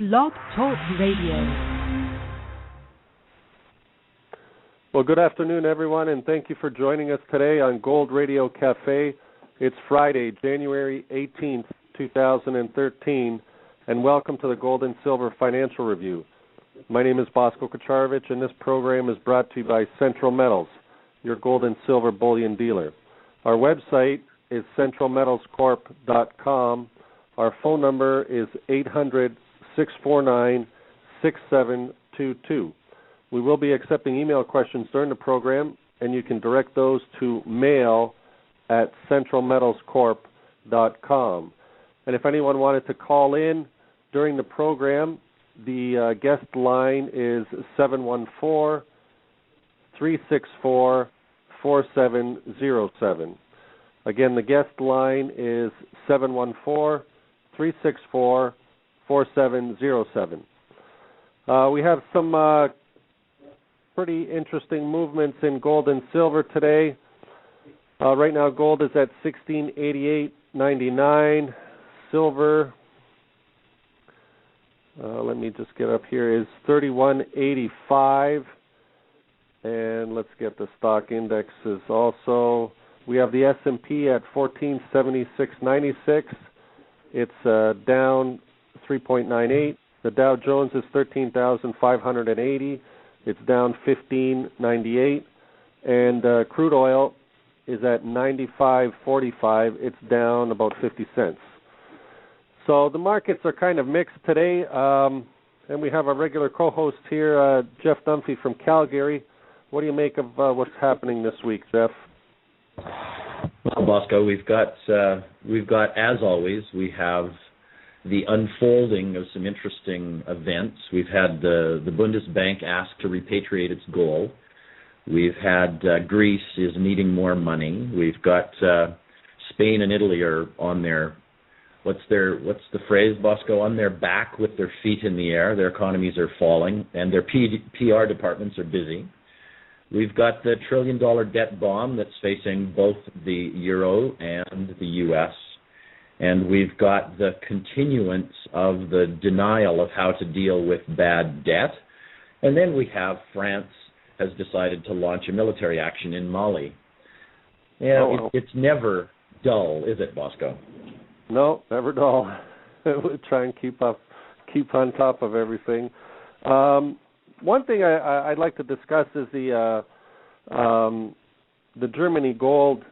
Blog Talk Radio. Well, good afternoon, everyone, and thank you for joining us today on Gold Radio Cafe. It's Friday, January 18th, 2013, and welcome to the Gold and Silver Financial Review. My name is Bosco Kacharovich, and this program is brought to you by Central Metals, your gold and silver bullion dealer. Our website is centralmetalscorp.com. Our phone number is 800-649-6722. We will be accepting email questions during the program, and you can direct those to mail@centralmetalscorp.com. And if anyone wanted to call in during the program, the guest line is 714-364-4707. Again, the guest line is 714-364-4707. We have some pretty interesting movements in gold and silver today. Right now, gold is at $1688.99. Silver, let me just get up here, is $31.85. And let's get the stock indexes also. We have the S&P at 1476.96. It's down 3.98. The Dow Jones is 13,580. It's down 15.98. And crude oil is at 95.45. It's down about 50 cents. So the markets are kind of mixed today. And we have our regular co-host here, Jeff Dunphy from Calgary. What do you make of what's happening this week, Jeff? Well, Bosco, we've got as always, we have the unfolding of some interesting events. We've had the Bundesbank ask to repatriate its gold. We've had Greece is needing more money. We've got Spain and Italy are on their what's the phrase, Bosco? On their back with their feet in the air. Their economies are falling, and their PR departments are busy. We've got the trillion-dollar debt bomb that's facing both the euro and the U.S., and we've got the continuance of the denial of how to deal with bad debt. And then we have France has decided to launch a military action in Mali. Yeah, it's never dull, is it, Bosco? No, never dull. We try and keep on top of everything. One thing I'd like to discuss is the Germany gold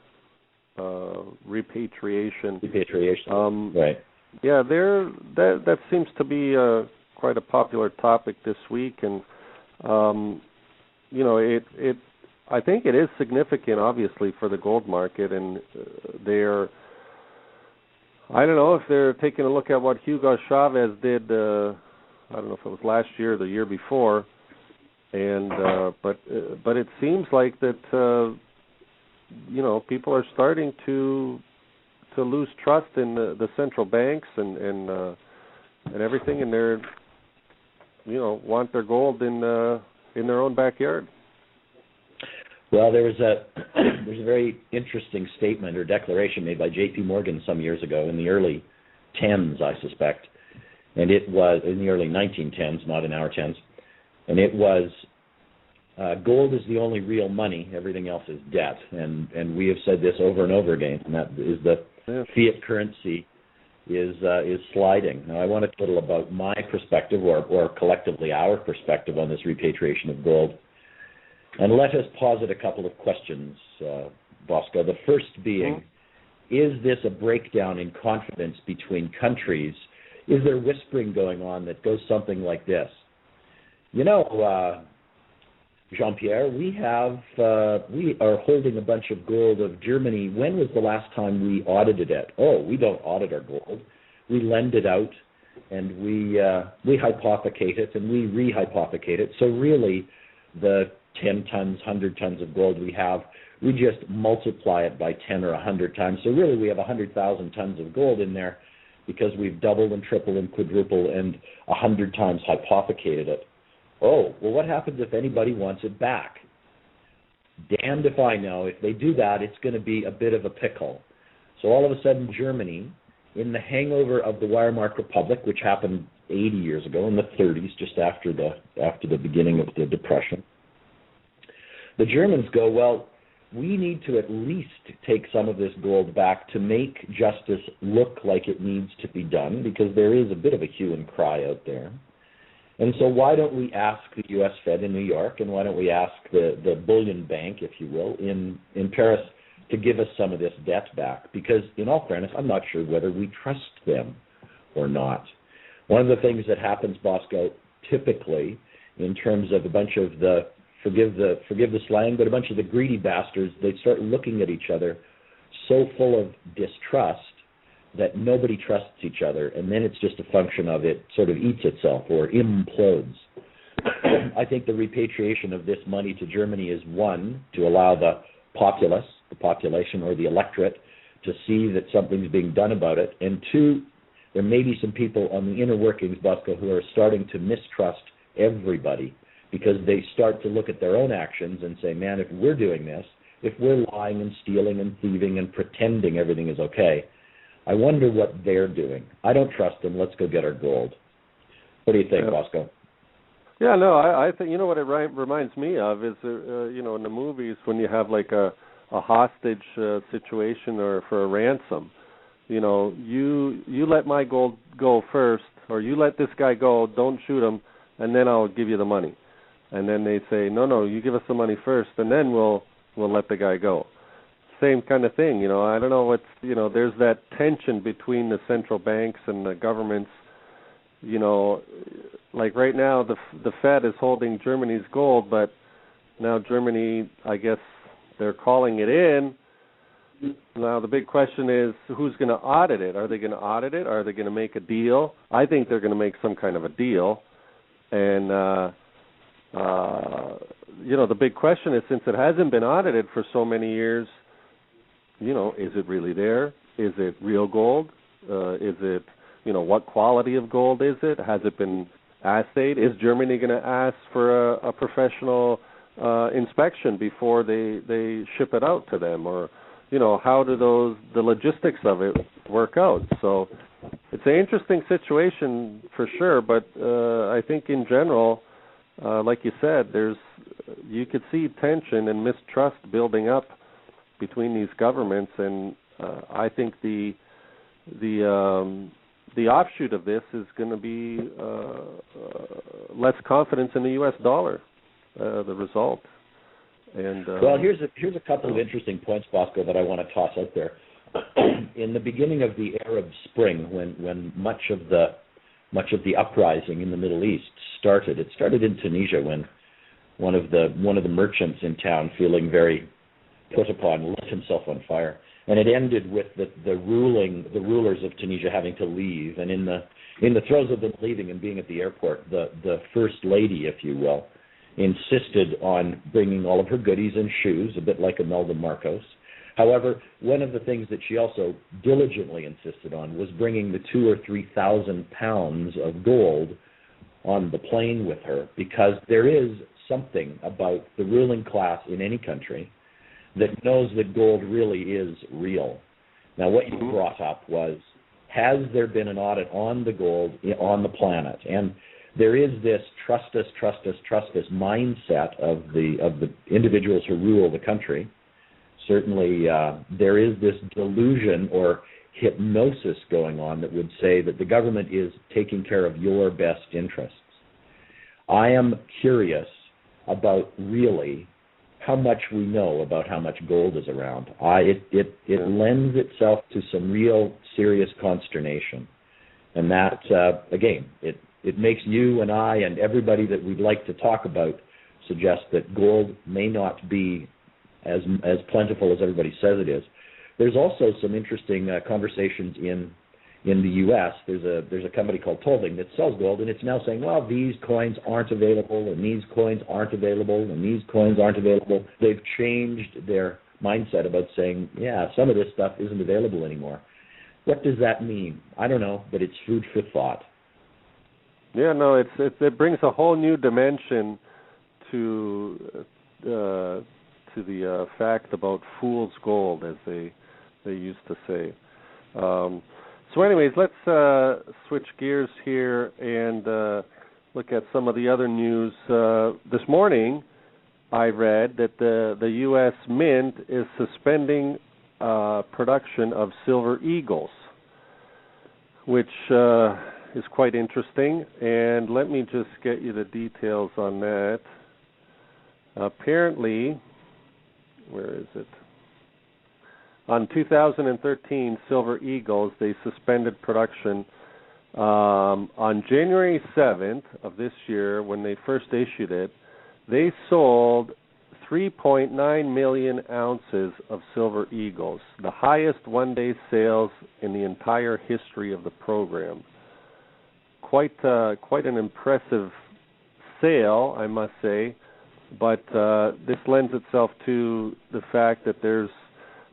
repatriation. Right. Yeah, that seems to be quite a popular topic this week, and I think it is significant, obviously, for the gold market, and they're. I don't know if they're taking a look at what Hugo Chavez did. I don't know if it was last year or the year before, and but it seems like that people are starting to lose trust in the central banks and everything, and they're want their gold in their own backyard. Well, there's a very interesting statement or declaration made by J.P. Morgan some years ago in the early 10s, I suspect. And it was in the early 1910s, not in our 10s. And it was, gold is the only real money. Everything else is debt. And we have said this over and over again, and that is that fiat currency is sliding. Now, I want to talk a little about my perspective, or collectively our perspective on this repatriation of gold. And let us posit a couple of questions, Bosco. The first being, is this a breakdown in confidence between countries? Is there whispering going on that goes something like this? Jean-Pierre, we are holding a bunch of gold of Germany. When was the last time we audited it? Oh, we don't audit our gold. We lend it out, and we hypothecate it, and we rehypothecate it. So really, the 10 tons, 100 tons of gold we have, we just multiply it by 10 or 100 times. So really, we have 100,000 tons of gold in there because we've doubled and tripled and quadrupled and 100 times hypothecated it. Oh, well, what happens if anybody wants it back? Damned if I know. If they do that, it's going to be a bit of a pickle. So all of a sudden, Germany in the hangover of the Weimar Republic, which happened 80 years ago in the 30s, just after the beginning of the Depression, the Germans go, well, we need to at least take some of this gold back to make justice look like it needs to be done, because there is a bit of a hue and cry out there. And so why don't we ask the U.S. Fed in New York, and why don't we ask the bullion bank, if you will, in Paris to give us some of this debt back? Because in all fairness, I'm not sure whether we trust them or not. One of the things that happens, Bosco, typically in terms of a bunch of the, forgive the slang, but a bunch of the greedy bastards, they start looking at each other so full of distrust that nobody trusts each other, and then it's just a function of it sort of eats itself or implodes. I think the repatriation of this money to Germany is, one, to allow the populace, the population or the electorate, to see that something's being done about it, and two, there may be some people on the inner workings, Bosco, who are starting to mistrust everybody, because they start to look at their own actions and say, man, if we're doing this, if we're lying and stealing and thieving and pretending everything is okay, I wonder what they're doing. I don't trust them. Let's go get our gold. What do you think, Bosco? Yeah, no, I think, what it reminds me of is, in the movies when you have like a hostage situation or for a ransom, you let my gold go first, or you let this guy go, don't shoot him, and then I'll give you the money. And then they say, no, you give us the money first, and then we'll let the guy go. Same kind of thing, I don't know what's, there's that tension between the central banks and the governments. Like right now, the Fed is holding Germany's gold, but now Germany, I guess they're calling it in. Now the big question is, who's going to audit it? Are they going to audit it? Are they going to make a deal? I think they're going to make some kind of a deal. And, the big question is, since it hasn't been audited for so many years, is it really there? Is it real gold? Is it, what quality of gold is it? Has it been assayed? Is Germany going to ask for a professional inspection before they ship it out to them? Or, how do the logistics of it work out? So it's an interesting situation for sure, but I think in general, like you said, you could see tension and mistrust building up between these governments, and I think the offshoot of this is going to be less confidence in the U.S. dollar, the result. And well, here's a couple of interesting points, Bosco, that I want to toss out there. In the beginning of the Arab Spring, when much of the uprising in the Middle East started, it started in Tunisia when one of the merchants in town, feeling very put upon, lit himself on fire, and it ended with the rulers of Tunisia having to leave, and in the throes of them leaving and being at the airport, the first lady, if you will, insisted on bringing all of her goodies and shoes, a bit like Imelda Marcos. However, one of the things that she also diligently insisted on was bringing the 2,000 or 3,000 pounds of gold on the plane with her, because there is something about the ruling class in any country that knows that gold really is real. Now, what you brought up was, has there been an audit on the gold on the planet? And there is this trust us mindset of the individuals who rule the country. Certainly, there is this delusion or hypnosis going on that would say that the government is taking care of your best interests. I am curious about really how much we know about how much gold is around. It lends itself to some real serious consternation. And that, again, it makes you and I and everybody that we'd like to talk about suggest that gold may not be as plentiful as everybody says it is. There's also some interesting conversations in the U.S. There's a company called Tolding that sells gold, and it's now saying, well, these coins aren't available, and these coins aren't available, and these coins aren't available. They've changed their mindset about saying, yeah, some of this stuff isn't available anymore. What does that mean? I don't know, but it's food for thought. Yeah, no, it brings a whole new dimension to the fact about fool's gold, as they used to say. So anyways, let's switch gears here and look at some of the other news. This morning, I read that the U.S. Mint is suspending production of silver eagles, which is quite interesting. And let me just get you the details on that. Apparently, where is it? On 2013 Silver Eagles, they suspended production on January 7th of this year. When they first issued it, they sold 3.9 million ounces of Silver Eagles, the highest one-day sales in the entire history of the program. Quite an impressive sale, I must say, but this lends itself to the fact that there's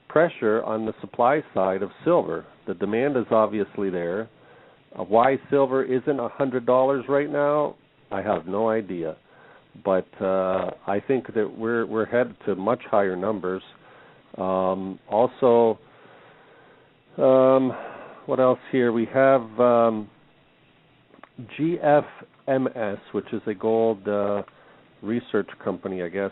pressure on the supply side of silver. The demand is obviously there. Why silver isn't $100 right now, I have no idea. But I think that we're headed to much higher numbers. Also, what else here? We have GFMS, which is a gold research company, I guess.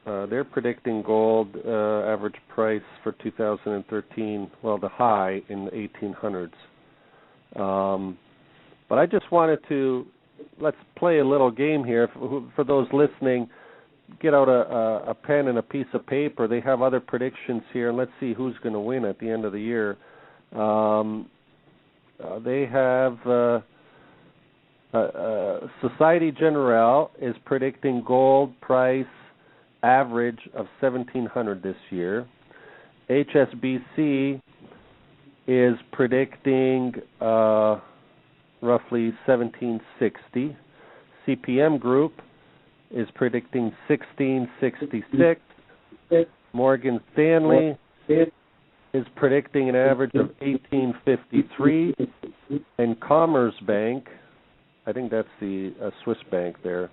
They're predicting gold average price for 2013, well, the high in the 1800s. But I just wanted to, let's play a little game here. For those listening, get out a pen and a piece of paper. They have other predictions here, and let's see who's going to win at the end of the year. They have Societe Generale is predicting gold price average of $1,700 this year. HSBC is predicting roughly $1,760. CPM Group is predicting $1,666. Morgan Stanley is predicting an average of $1,853, and Commerzbank, I think that's the Swiss bank there,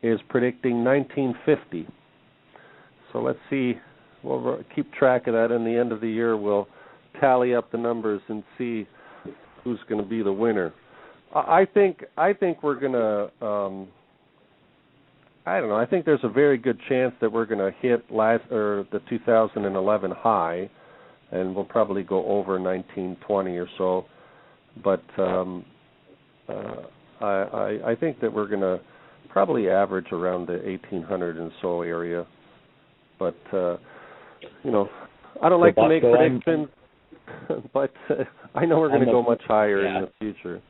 is predicting $1,950. So let's see. We'll keep track of that. In the end of the year, we'll tally up the numbers and see who's going to be the winner. I think we're going to. I don't know. I think there's a very good chance that we're going to hit the 2011 high, and we'll probably go over 1920 or so. But I think that we're going to probably average around the 1800 and so area. But, I don't like to make predictions, but I know we're going to go much higher in the future.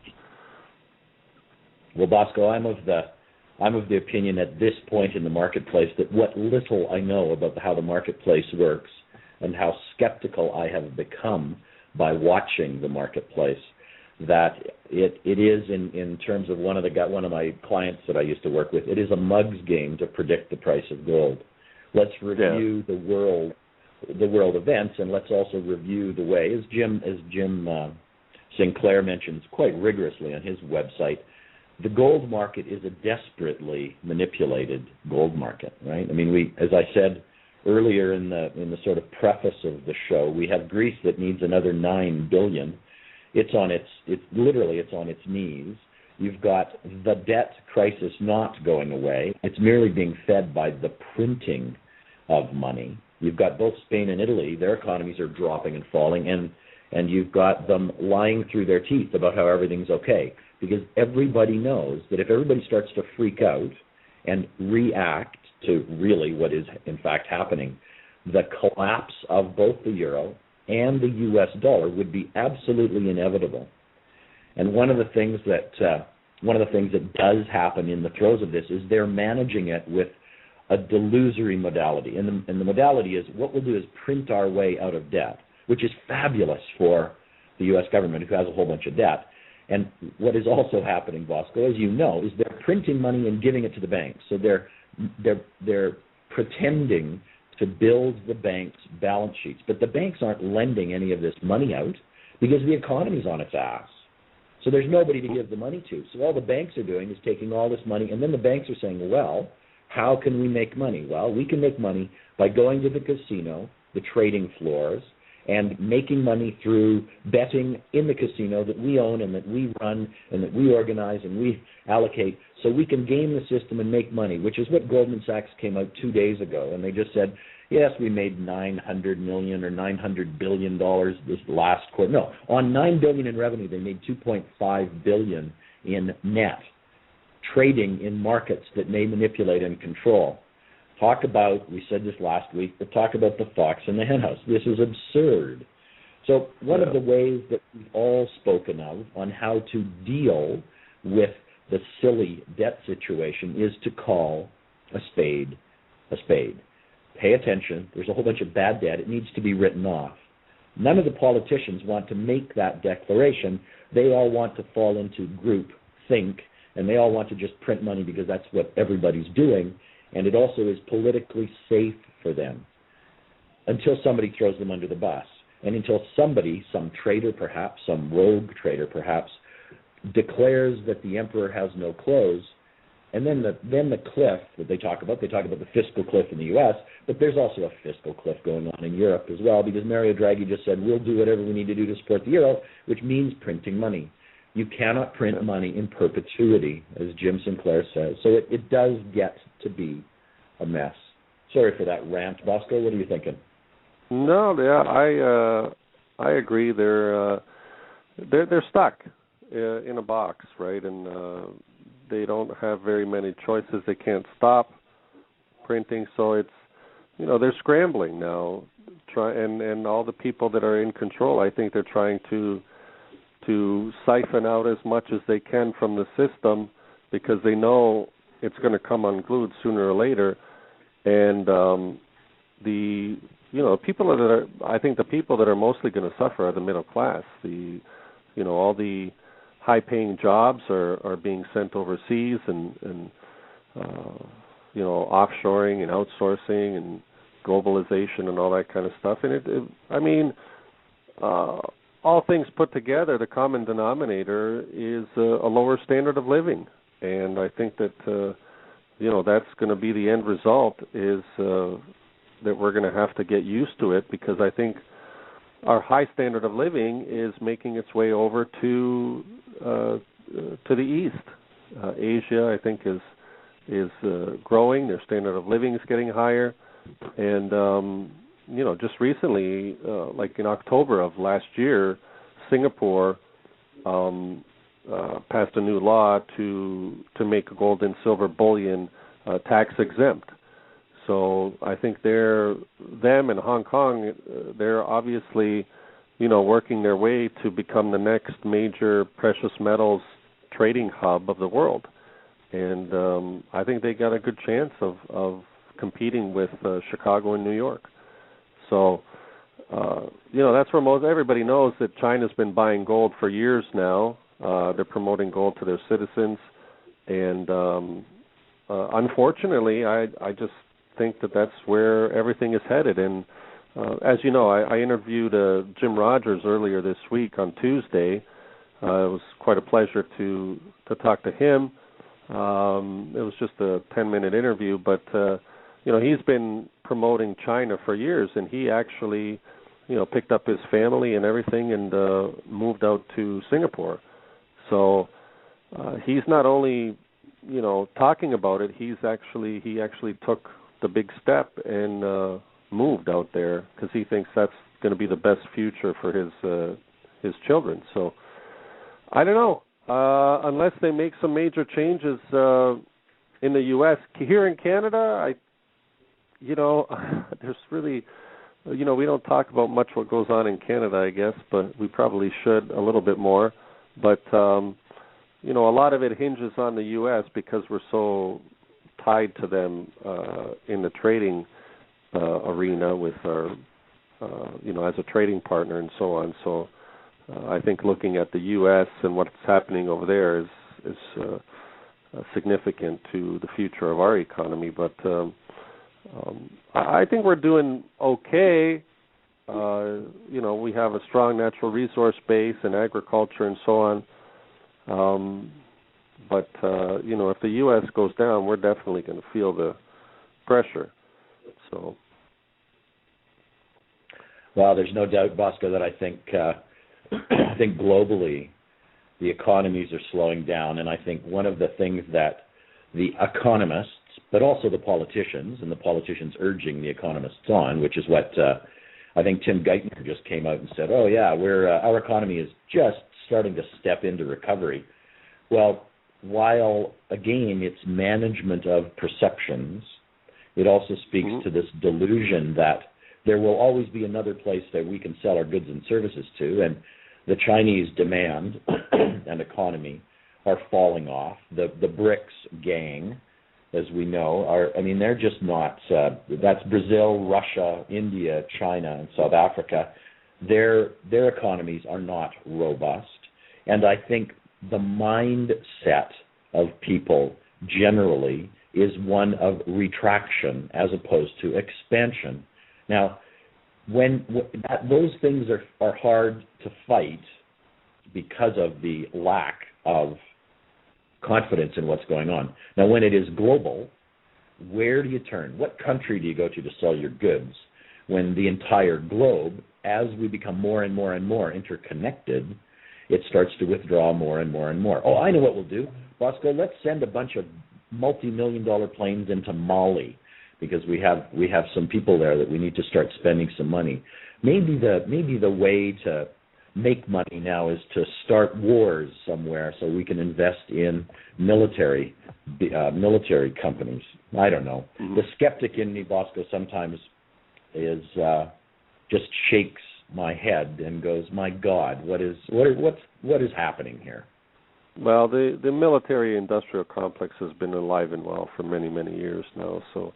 Well, Bosco, I'm of the opinion at this point in the marketplace that what little I know about how the marketplace works and how skeptical I have become by watching the marketplace, that it is in terms of one of my clients that I used to work with, it is a mug's game to predict the price of gold. Let's review the world events, and let's also review the way, as Jim Sinclair mentions quite rigorously on his website, the gold market is a desperately manipulated gold market, right? I mean, as I said earlier in the sort of preface of the show, we have Greece that needs another $9 billion. It's on its knees. You've got the debt crisis not going away. It's merely being fed by the printing of money. You've got both Spain and Italy, their economies are dropping and falling, and you've got them lying through their teeth about how everything's okay. Because everybody knows that if everybody starts to freak out and react to really what is in fact happening, the collapse of both the euro and the U.S. dollar would be absolutely inevitable. And one of the things that does happen in the throes of this is they're managing it with a delusory modality. And the modality is, what we'll do is print our way out of debt, which is fabulous for the U.S. government, who has a whole bunch of debt. And what is also happening, Bosco, as you know, is they're printing money and giving it to the banks. So they're pretending to build the banks' balance sheets. But the banks aren't lending any of this money out because the economy's on its ass. So there's nobody to give the money to. So all the banks are doing is taking all this money, and then the banks are saying, well, how can we make money? Well, we can make money by going to the casino, the trading floors, and making money through betting in the casino that we own and that we run and that we organize and we allocate, so we can game the system and make money, which is what Goldman Sachs came out 2 days ago. And they just said, yes, we made $900 million or $900 billion this last quarter. No, on $9 billion in revenue, they made $2.5 billion in net trading in markets that they manipulate and control. Talk about, we said this last week, but talk about the fox in the henhouse. This is absurd. So one of the ways that we've all spoken of on how to deal with the silly debt situation is to call a spade a spade. Pay attention. There's a whole bunch of bad debt. It needs to be written off. None of the politicians want to make that declaration. They all want to fall into group think, and they all want to just print money because that's what everybody's doing, and it also is politically safe for them until somebody throws them under the bus, and until somebody, some traitor perhaps, some rogue traitor perhaps, declares that the emperor has no clothes. And then the cliff that they talk about the fiscal cliff in the U.S., but there's also a fiscal cliff going on in Europe as well, because Mario Draghi just said, we'll do whatever we need to do to support the euro, which means printing money. You cannot print money in perpetuity, as Jim Sinclair says. So it does get to be a mess. Sorry for that rant, Bosco. What are you thinking? No, yeah, I agree. They're stuck in a box, right? And they don't have very many choices. They can't stop printing, so it's, they're scrambling now. And all the people that are in control, I think they're trying to siphon out as much as they can from the system, because they know it's going to come unglued sooner or later. And the people I think the people that are mostly going to suffer are the middle class. All the high-paying jobs are being sent overseas, and offshoring and outsourcing and globalization and all that kind of stuff. And all things put together, the common denominator is a lower standard of living, and I think that that's going to be the end result, is that we're going to have to get used to it, because I think our high standard of living is making its way over to the east. Asia, I think, is growing. Their standard of living is getting higher, and just recently, like in October of last year, Singapore passed a new law to make gold and silver bullion tax exempt. So I think them and Hong Kong, they're obviously, working their way to become the next major precious metals trading hub of the world. And I think they got a good chance of competing with Chicago and New York. So, that's where everybody knows that China's been buying gold for years now. They're promoting gold to their citizens. And unfortunately, I just think that that's where everything is headed. And as you know, I interviewed Jim Rogers earlier this week on Tuesday. It was quite a pleasure to talk to him. It was just a 10-minute interview, but he's been promoting China for years, and he actually picked up his family and everything and moved out to Singapore. So he's not only talking about it, he actually took the big step and moved out there, because he thinks that's going to be the best future for his children. So I don't know, unless they make some major changes in the U.S. Here in Canada, there's really, we don't talk about much what goes on in Canada, I guess, but we probably should a little bit more. But a lot of it hinges on the U.S. because we're so tied to them in the trading arena with our, as a trading partner and so on. So I think looking at the U.S. and what's happening over there is significant to the future of our economy. But I think we're doing okay. We have a strong natural resource base and agriculture and so on. But if the U.S. goes down, we're definitely going to feel the pressure. So, Well, there's no doubt, Bosco, that I think I think globally the economies are slowing down, and I think one of the things that the economists, but also the politicians, and the politicians urging the economists on, which is what I think Tim Geithner just came out and said, oh yeah, our economy is just starting to step into recovery. Well, while again it's management of perceptions, it also speaks to this delusion that there will always be another place that we can sell our goods and services to, and the Chinese demand and economy are falling off. The BRICS gang, as we know, they're just not, that's Brazil, Russia, India, China, and South Africa. Their economies are not robust. And I think the mindset of people generally is one of retraction as opposed to expansion. Now, those things are hard to fight because of the lack of confidence in what's going on. Now, when it is global, where do you turn? What country do you go to sell your goods? When the entire globe, as we become more and more and more interconnected, it starts to withdraw more and more and more. Oh, I know what we'll do, Bosco. Let's send a bunch of multi-million-dollar planes into Mali, because we have some people there that we need to start spending some money. Maybe the way to make money now is to start wars somewhere so we can invest in military companies. I don't know. The skeptic in me, Bosco, sometimes is just shakes my head and goes, "My God, what is happening here?" Well, the military-industrial complex has been alive and well for many, many years now. So,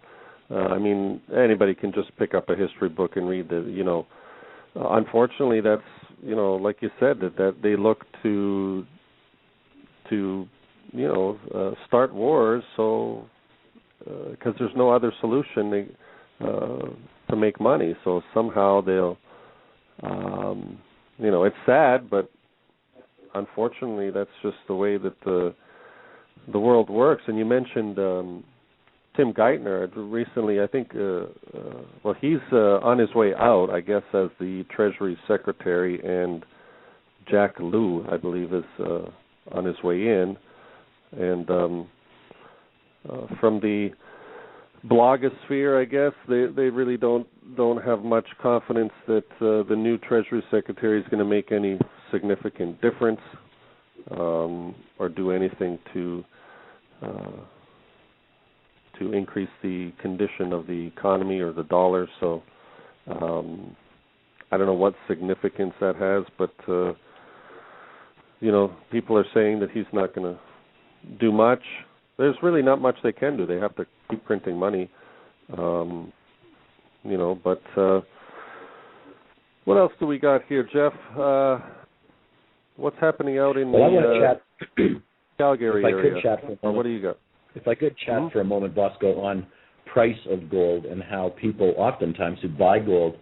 anybody can just pick up a history book and read the, unfortunately, that's, like you said, that they look to start wars, so because there's no other solution to make money. So somehow they'll, it's sad, but unfortunately, that's just the way that the world works. And you mentioned Tim Geithner recently. I think, he's on his way out, I guess, as the Treasury Secretary, and Jack Lew, I believe, is on his way in. And from the blogosphere, I guess, they really don't have much confidence that the new Treasury Secretary is going to make any significant difference or do anything to increase the condition of the economy or the dollar. So I don't know what significance that has, but people are saying that he's not going to do much. There's really not much they can do. They have to keep printing money, but what else do we got here, Jeff? What's happening out in Calgary area? What do you got? If I could chat for a moment, Bosco, on price of gold and how people oftentimes who buy gold,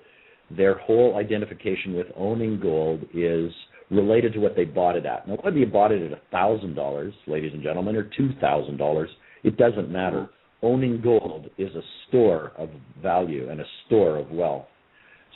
their whole identification with owning gold is related to what they bought it at. Now, whether you bought it at $1,000, ladies and gentlemen, or $2,000, it doesn't matter. Owning gold is a store of value and a store of wealth.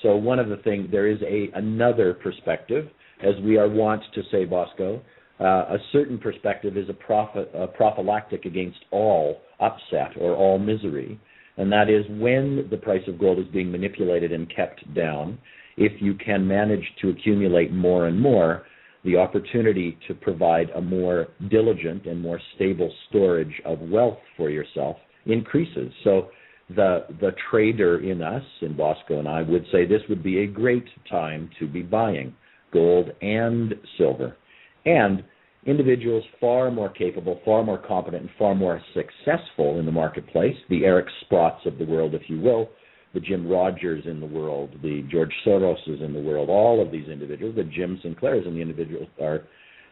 So one of the things, there is another perspective, as we are wont to say, Bosco. A certain perspective is a prophylactic against all upset or all misery, and that is when the price of gold is being manipulated and kept down, if you can manage to accumulate more and more, the opportunity to provide a more diligent and more stable storage of wealth for yourself increases. So the trader in us, in Bosco and I, would say this would be a great time to be buying gold and silver. And individuals far more capable, far more competent, and far more successful in the marketplace, the Eric Sprotts of the world, if you will, the Jim Rogers in the world, the George Soroses in the world, all of these individuals, the Jim Sinclairs and the individuals are,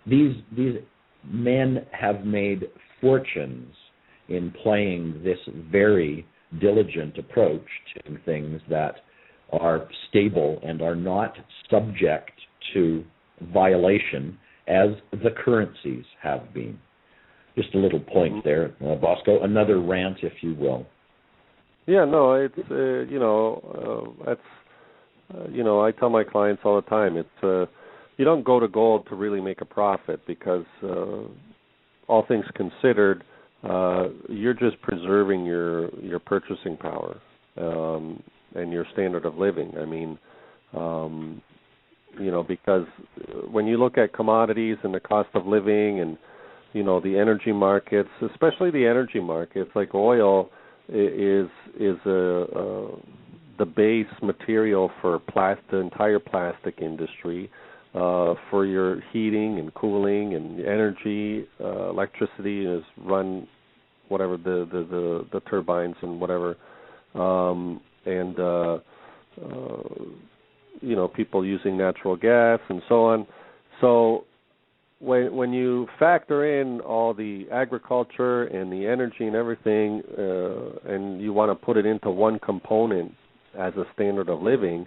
these men have made fortunes in playing this very diligent approach to things that are stable and are not subject to violation as the currencies have been. Just a little point there, Bosco. Another rant, if you will. Yeah, no, it's I tell my clients all the time, it's you don't go to gold to really make a profit because all things considered, you're just preserving your purchasing power and your standard of living. I mean, because when you look at commodities and the cost of living and the energy markets, especially the energy markets, like oil is the base material for the entire plastic industry, for your heating and cooling and energy. Electricity is run whatever the turbines and whatever, and people using natural gas and so on. So when you factor in all the agriculture and the energy and everything, and you want to put it into one component as a standard of living,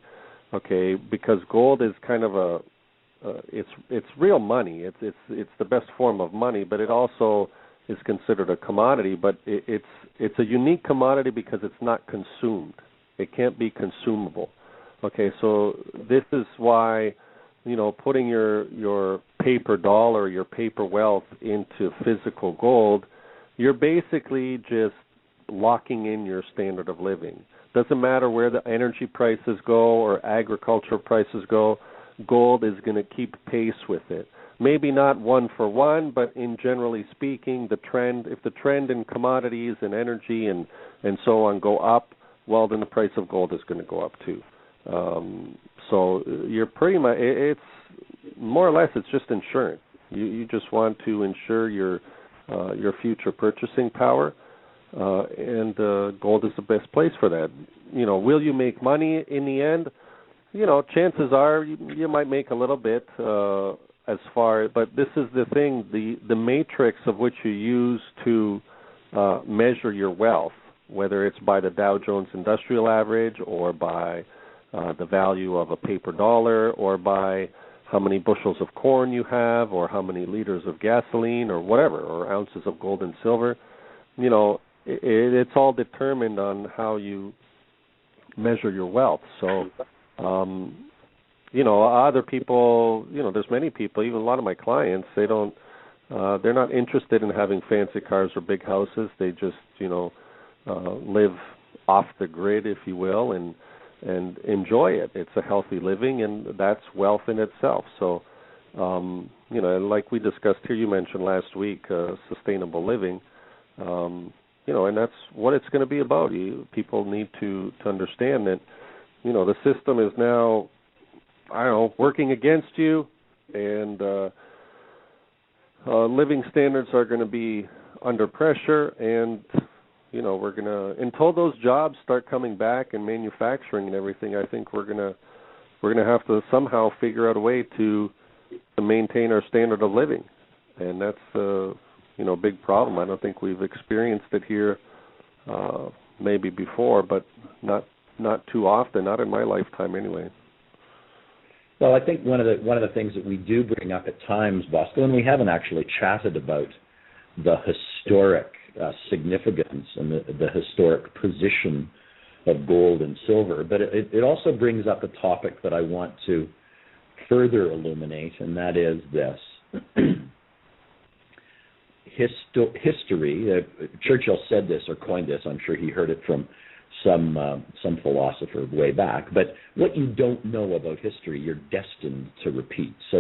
okay, because gold is kind of it's real money. It's the best form of money, but it also is considered a commodity. But it's a unique commodity because it's not consumed. It can't be consumable. Okay, so this is why putting your paper dollar, your paper wealth into physical gold, you're basically just locking in your standard of living. Doesn't matter where the energy prices go or agricultural prices go, gold is going to keep pace with it. Maybe not one for one, but in generally speaking, if the trend in commodities and energy and so on go up, well, then the price of gold is going to go up too. So you're pretty much, it's more or less, it's just insurance. You just want to insure your future purchasing power, and gold is the best place for that. Will you make money in the end? Chances are you might make a little bit but this is the thing, the matrix of which you use to measure your wealth, whether it's by the Dow Jones Industrial Average or by the value of a paper dollar or by how many bushels of corn you have or how many liters of gasoline or whatever, or ounces of gold and silver. It's all determined on how you measure your wealth. So, other people, there's many people, even a lot of my clients, they're not interested in having fancy cars or big houses. They just, live off the grid, if you will, and enjoy it. It's a healthy living, and that's wealth in itself. So, like we discussed here, you mentioned last week, sustainable living, and that's what it's going to be about. People need to understand that, the system is now, working against you, and living standards are going to be under pressure, and we're going to, until those jobs start coming back and manufacturing and everything, I think we're going to have to somehow figure out a way to maintain our standard of living, and that's a big problem. I don't think we've experienced it here, maybe before, but not too often, not in my lifetime anyway. Well, I think one of the things that we do bring up at times, Bosco, and we haven't actually chatted about the historic significance and the historic position of gold and silver, but it also brings up a topic that I want to further illuminate, and that is this. History, Churchill said this or coined this, I'm sure he heard it from some philosopher way back, but what you don't know about history, you're destined to repeat. So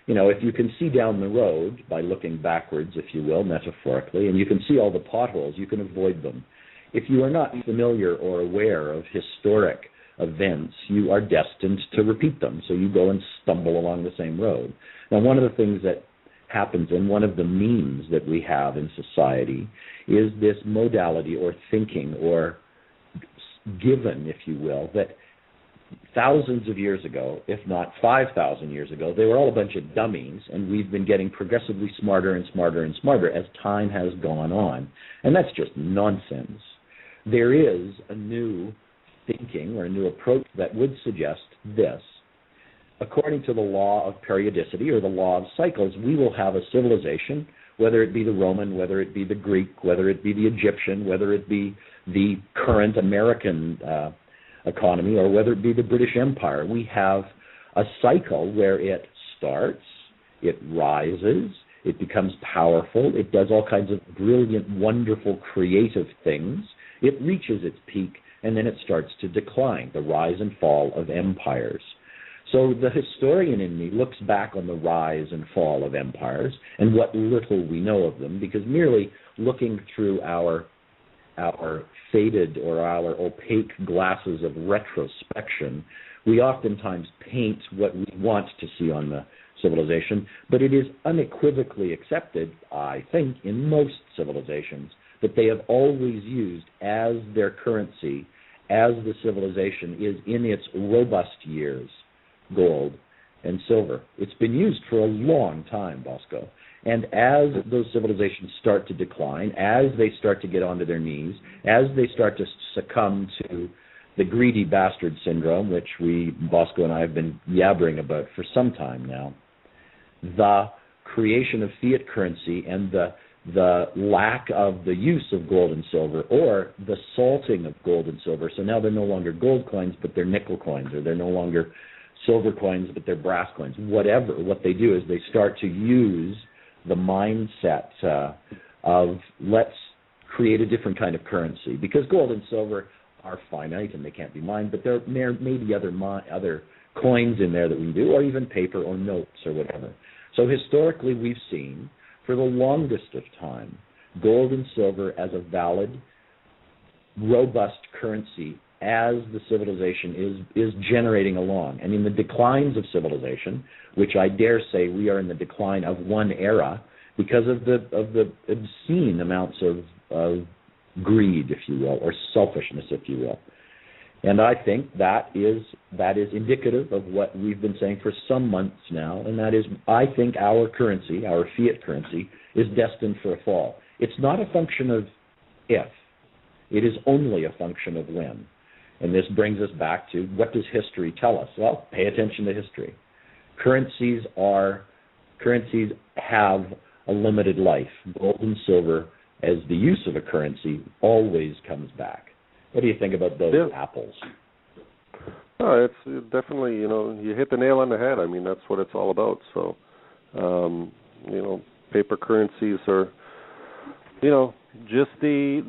if you can see down the road by looking backwards, if you will, metaphorically, and you can see all the potholes, you can avoid them. If you are not familiar or aware of historic events, you are destined to repeat them. So you go and stumble along the same road. Now, one of the things that happens, and one of the memes that we have in society, is this modality or thinking or given, if you will, that thousands of years ago, if not 5,000 years ago, they were all a bunch of dummies, and we've been getting progressively smarter and smarter and smarter as time has gone on. And that's just nonsense. There is a new thinking or a new approach that would suggest this. According to the law of periodicity or the law of cycles, we will have a civilization, whether it be the Roman, whether it be the Greek, whether it be the Egyptian, whether it be the current American economy, or whether it be the British Empire. We have a cycle where it starts, it rises, it becomes powerful, it does all kinds of brilliant, wonderful, creative things. It reaches its peak, and then it starts to decline, the rise and fall of empires. So the historian in me looks back on the rise and fall of empires and what little we know of them, because merely looking through our faded or our opaque glasses of retrospection, we oftentimes paint what we want to see on the civilization, but it is unequivocally accepted, I think, in most civilizations, that they have always used as their currency, as the civilization is in its robust years, gold and silver. It's been used for a long time, Bosco. And as those civilizations start to decline, as they start to get onto their knees, as they start to succumb to the greedy bastard syndrome, which Bosco and I have been yabbering about for some time now, the creation of fiat currency and the lack of the use of gold and silver, or the salting of gold and silver. So now they're no longer gold coins, but they're nickel coins, or they're no longer silver coins, but they're brass coins. Whatever. What they do is they start to use the mindset of let's create a different kind of currency, because gold and silver are finite and they can't be mined, but there may be other coins in there that we do, or even paper or notes or whatever. So historically we've seen, for the longest of time, gold and silver as a valid, robust currency as the civilization is generating along. And in the declines of civilization, which I dare say we are in the decline of one era because of the obscene amounts of greed, if you will, or selfishness, if you will. And I think that is indicative of what we've been saying for some months now, and that is, I think our currency, our fiat currency, is destined for a fall. It's not a function of if. It is only a function of when. And this brings us back to, what does history tell us? Well, pay attention to history. Currencies have a limited life. Gold and silver, as the use of a currency, always comes back. What do you think about those apples? Oh, it's definitely, you hit the nail on the head. I mean, that's what it's all about. So, paper currencies are, just the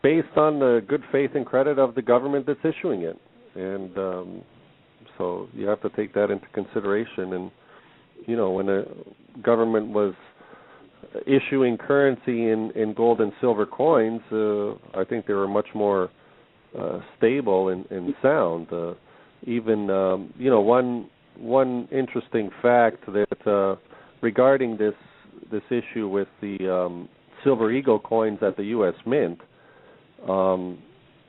based on the good faith and credit of the government that's issuing it. And so you have to take that into consideration. And, when the government was issuing currency in gold and silver coins, I think they were much more stable and sound. Even one interesting fact that regarding this issue with the Silver Eagle coins at the U.S. Mint,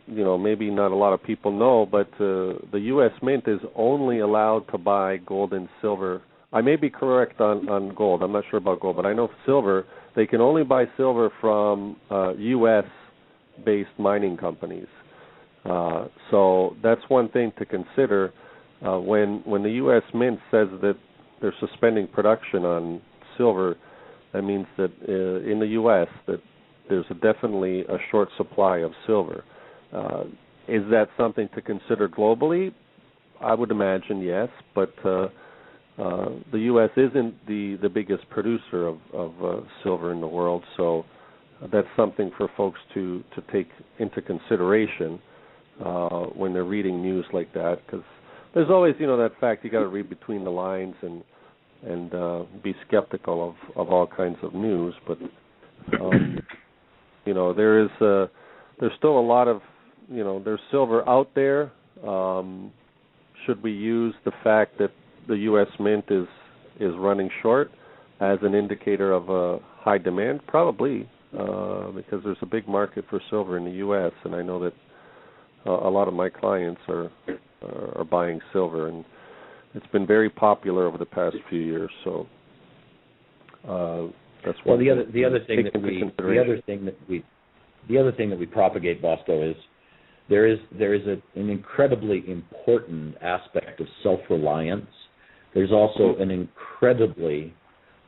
maybe not a lot of people know, but the U.S. Mint is only allowed to buy gold and silver. I may be correct on gold. I'm not sure about gold, but I know silver, they can only buy silver from U.S.-based mining companies. So that's one thing to consider when the U.S. Mint says that they're suspending production on silver. That means that in the U.S. that there's definitely a short supply of silver. Is that something to consider globally? I would imagine yes, but the U.S. isn't the biggest producer of silver in the world, so that's something for folks to take into consideration when they're reading news like that, because there's always, that fact you got to read between the lines and be skeptical of all kinds of news. But there's still a lot of there's silver out there. Should we use the fact that the U.S. Mint is running short as an indicator of a high demand? Probably, because there's a big market for silver in the U.S., and I know that a lot of my clients are buying silver, and it's been very popular over the past few years. So that's one. Well, the other thing that we propagate, Bosco, is there is an incredibly important aspect of self-reliance. There's also an incredibly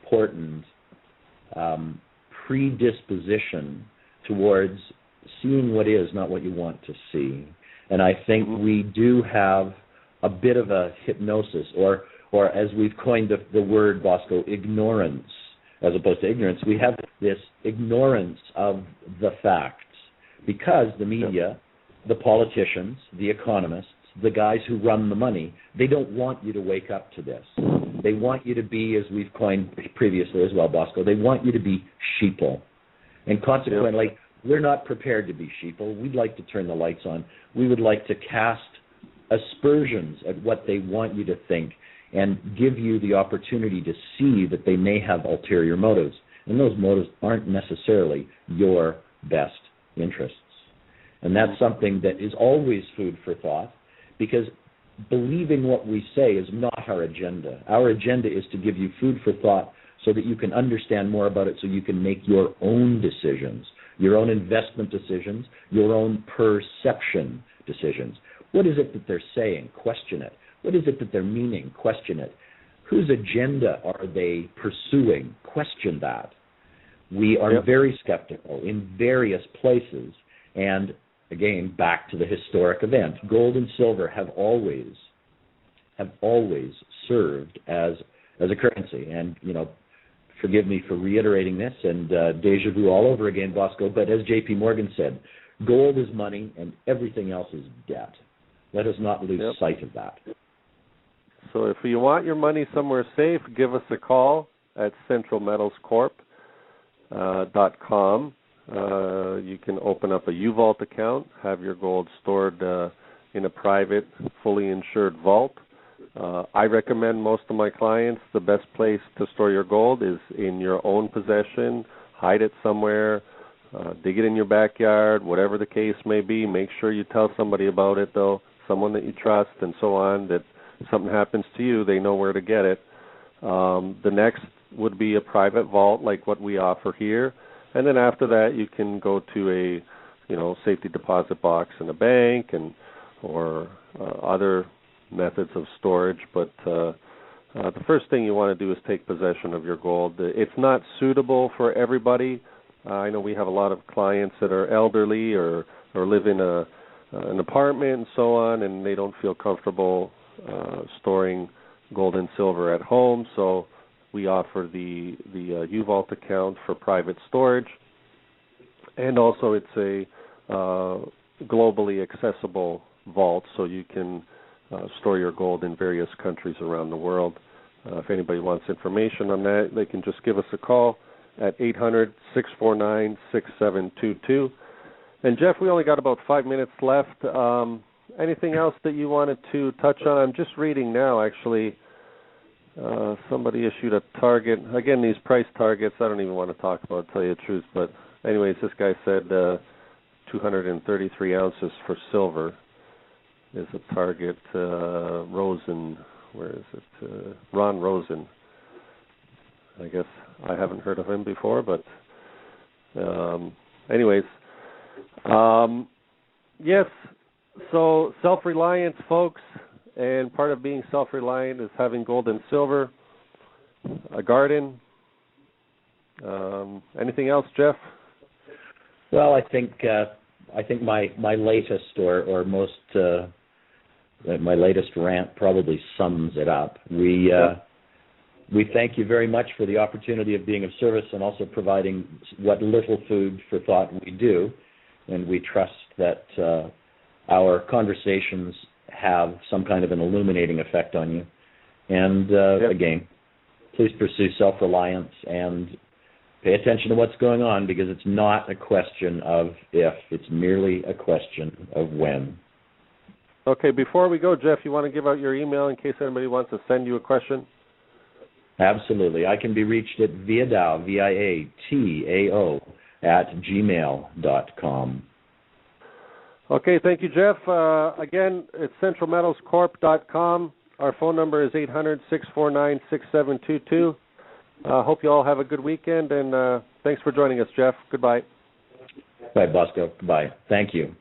important predisposition towards seeing what is, not what you want to see. And I think we do have a bit of a hypnosis, or as we've coined the word, Bosco, ignorance, as opposed to ignorance. We have this ignorance of the facts because the media, the politicians, the economists, the guys who run the money, they don't want you to wake up to this. They want you to be, as we've coined previously as well, Bosco, they want you to be sheeple. And consequently, we're not prepared to be sheeple. We'd like to turn the lights on. We would like to cast aspersions at what they want you to think and give you the opportunity to see that they may have ulterior motives. And those motives aren't necessarily your best interests. And that's something that is always food for thought, because believing what we say is not our agenda. Our agenda is to give you food for thought so that you can understand more about it, so you can make your own decisions, your own investment decisions, your own perception decisions. What is it that they're saying? Question it. What is it that they're meaning? Question it. Whose agenda are they pursuing? Question that. We are very skeptical in various places, and again, back to the historic event. Gold and silver have always served as a currency. And, forgive me for reiterating this, and deja vu all over again, Bosco, but as J.P. Morgan said, gold is money and everything else is debt. Let us not lose sight of that. So if you want your money somewhere safe, give us a call at centralmetals.com. You can open up a U-Vault account, have your gold stored in a private, fully insured vault. I recommend most of my clients the best place to store your gold is in your own possession. Hide it somewhere, dig it in your backyard, whatever the case may be. Make sure you tell somebody about it, though, someone that you trust and so on, that if something happens to you, they know where to get it. The next would be a private vault like what we offer here. And then after that, you can go to a, safety deposit box in a bank or other methods of storage. But the first thing you want to do is take possession of your gold. It's not suitable for everybody. I know we have a lot of clients that are elderly or live in an apartment and so on, and they don't feel comfortable storing gold and silver at home. So we offer the U-Vault account for private storage, and also it's a globally accessible vault, so you can store your gold in various countries around the world. If anybody wants information on that, they can just give us a call at 800-649-6722. And Jeff, we only got about 5 minutes left. Anything else that you wanted to touch on? I'm just reading now, actually. Somebody issued a target. Again, these price targets, I don't even want to talk about, to tell you the truth. But anyways, this guy said 233 ounces for silver is a target. Rosen, where is it? Ron Rosen. I guess I haven't heard of him before, but anyways. Yes, so self-reliance, folks. And part of being self-reliant is having gold and silver, a garden. Anything else, Jeff? Well, I think my latest or most my latest rant probably sums it up. We thank you very much for the opportunity of being of service and also providing what little food for thought we do, and we trust that our conversations have some kind of an illuminating effect on you. And again, please pursue self-reliance and pay attention to what's going on, because it's not a question of if, it's merely a question of when. Okay, before we go, Jeff, you want to give out your email in case anybody wants to send you a question? Absolutely. I can be reached at viatao, VIATAO, @gmail.com. Okay, thank you, Jeff. Again, it's centralmetalscorp.com. Our phone number is 800-649-6722. Hope you all have a good weekend, and thanks for joining us, Jeff. Goodbye. Bye, Bosco. Goodbye. Thank you.